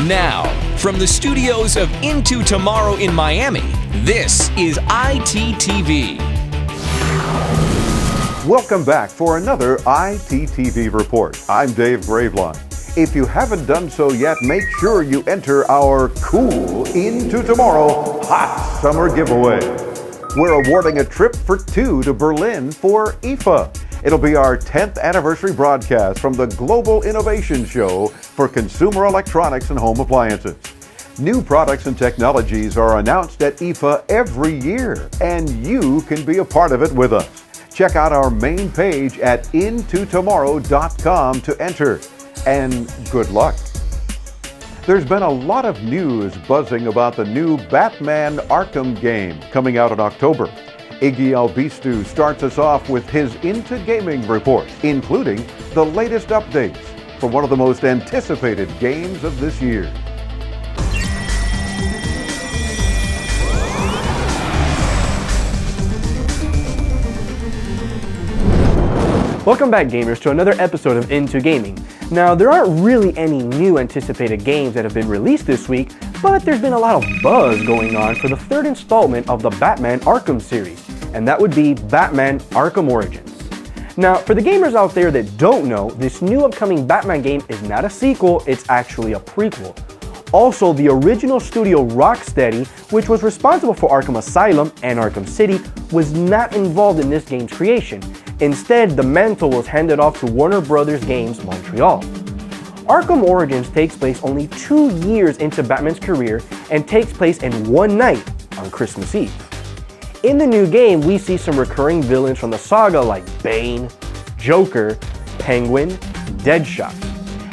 Now, from the studios of Into Tomorrow in Miami, this is ITTV. Welcome back for another ITTV report. I'm Dave Graveline. If you haven't done so yet, make sure you enter our cool Into Tomorrow Hot Summer Giveaway. We're awarding a trip for two to Berlin for IFA. It'll be our 10th anniversary broadcast from the Global Innovation Show for consumer electronics and home appliances. New products and technologies are announced at IFA every year, and you can be a part of it with us. Check out our main page at intotomorrow.com to enter, and good luck. There's been a lot of news buzzing about the new Batman Arkham game coming out in October. Iggy Albistu starts us off with his Into Gaming report, including the latest updates for one of the most anticipated games of this year. Welcome back, gamers, to another episode of Into Gaming. Now, there aren't really any new anticipated games that have been released this week, but there's been a lot of buzz going on for the third installment of the Batman Arkham series, and that would be Batman Arkham Origins. Now, for the gamers out there that don't know, this new upcoming Batman game is not a sequel, it's actually a prequel. Also, the original studio Rocksteady, which was responsible for Arkham Asylum and Arkham City, was not involved in this game's creation. Instead, the mantle was handed off to Warner Bros. Games Montreal. Arkham Origins takes place only 2 years into Batman's career and takes place in one night on Christmas Eve. In the new game, we see some recurring villains from the saga like Bane, Joker, Penguin, Deadshot,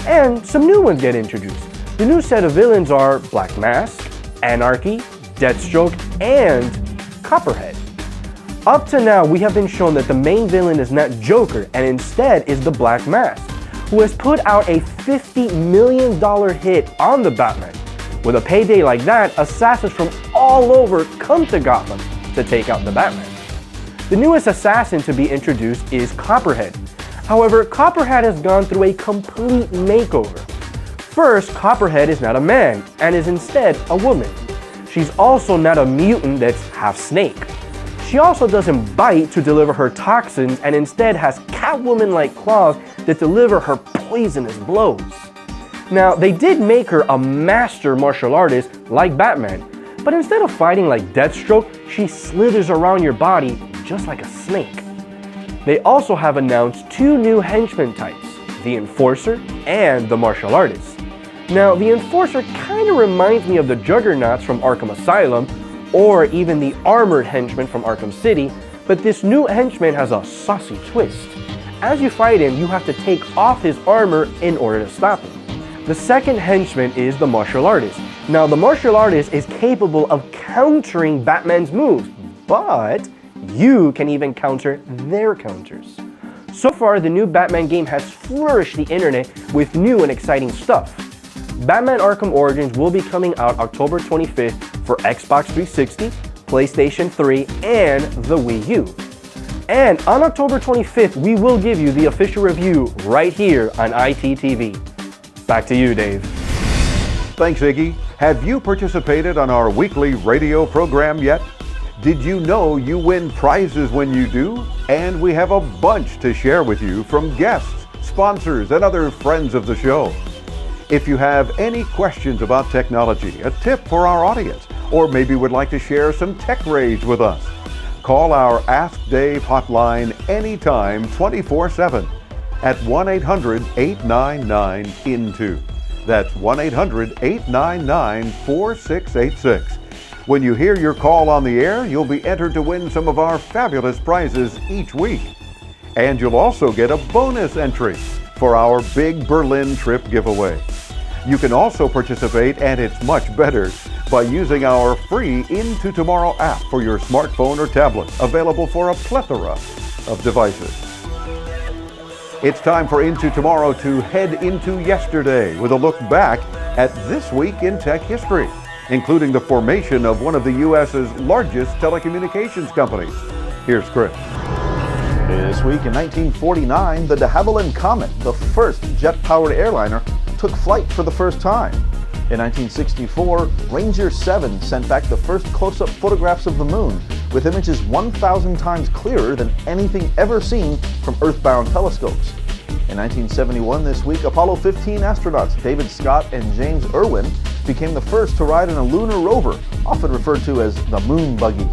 and some new ones get introduced. The new set of villains are Black Mask, Anarchy, Deathstroke, and Copperhead. Up to now, we have been shown that the main villain is not Joker and instead is the Black Mask, who has put out a $50 million hit on the Batman. With a payday like that, assassins from all over come to Gotham to take out the Batman. The newest assassin to be introduced is Copperhead. However, Copperhead has gone through a complete makeover. First, Copperhead is not a man and is instead a woman. She's also not a mutant that's half snake. She also doesn't bite to deliver her toxins and instead has Catwoman-like claws that deliver her poisonous blows. Now, they did make her a master martial artist like Batman, but instead of fighting like Deathstroke, she slithers around your body just like a snake. They also have announced 2 new henchman types, the Enforcer and the Martial Artist. Now, the Enforcer kind of reminds me of the Juggernauts from Arkham Asylum, or even the Armored Henchman from Arkham City, but this new henchman has a saucy twist. As you fight him, you have to take off his armor in order to stop him. The second henchman is the Martial Artist. Now, the Martial Artist is capable of countering Batman's moves, but you can even counter their counters. So far, the new Batman game has flourished the internet with new and exciting stuff. Batman Arkham Origins will be coming out October 25th for Xbox 360, PlayStation 3, and the Wii U. And on October 25th, we will give you the official review right here on ITTV. Back to you, Dave. Thanks, Iggy. Have you participated on our weekly radio program yet? Did you know you win prizes when you do? And we have a bunch to share with you from guests, sponsors, and other friends of the show. If you have any questions about technology, a tip for our audience, or maybe would like to share some tech rage with us, call our Ask Dave hotline anytime 24/7 at 1-800-899-INTO. That's 1-800-899-4686. When you hear your call on the air, you'll be entered to win some of our fabulous prizes each week. And you'll also get a bonus entry for our big Berlin trip giveaway. You can also participate, and it's much better, by using our free Into Tomorrow app for your smartphone or tablet, available for a plethora of devices. It's time for Into Tomorrow to head into yesterday with a look back at this week in tech history, including the formation of one of the U.S.'s largest telecommunications companies. Here's Chris. This week in 1949, the de Havilland Comet, the first jet-powered airliner, took flight for the first time. In 1964, Ranger 7 sent back the first close-up photographs of the moon, with images 1,000 times clearer than anything ever seen from Earth-bound telescopes. In 1971 this week, Apollo 15 astronauts David Scott and James Irwin became the first to ride in a lunar rover, often referred to as the moon buggy.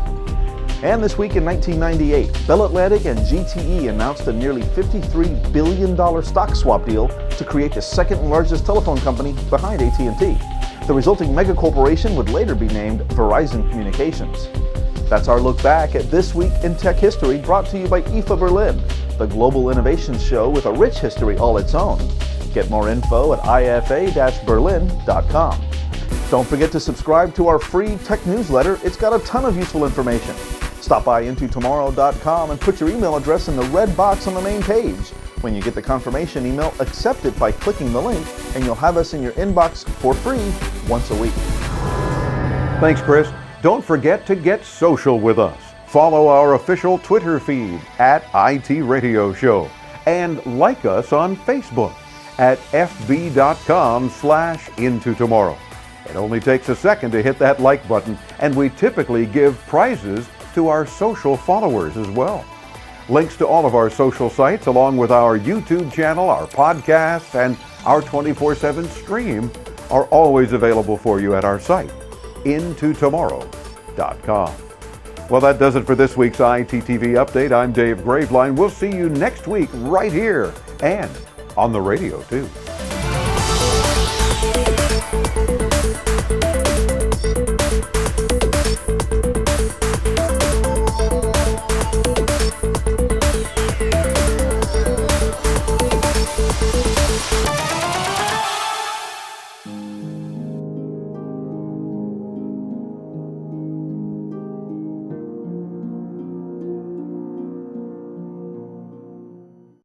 And this week in 1998, Bell Atlantic and GTE announced a nearly $53 billion stock swap deal to create the second largest telephone company behind AT&T. The resulting megacorporation would later be named Verizon Communications. That's our look back at This Week in Tech History, brought to you by IFA Berlin, the global innovations show with a rich history all its own. Get more info at ifa-berlin.com. Don't forget to subscribe to our free tech newsletter. It's got a ton of useful information. Stop by intotomorrow.com and put your email address in the red box on the main page. When you get the confirmation email, accept it by clicking the link, and you'll have us in your inbox for free once a week. Thanks, Chris. Don't forget to get social with us. Follow our official Twitter feed at IT Radio Show, and like us on Facebook at fb.com/intotomorrow. It only takes a second to hit that like button, and we typically give prizes to our social followers as well. Links to all of our social sites, along with our YouTube channel, our podcast, and our 24/7 stream, are always available for you at our site, intotomorrow.com. Well, that does it for this week's ITTV Update. I'm Dave Graveline. We'll see you next week right here and on the radio, too.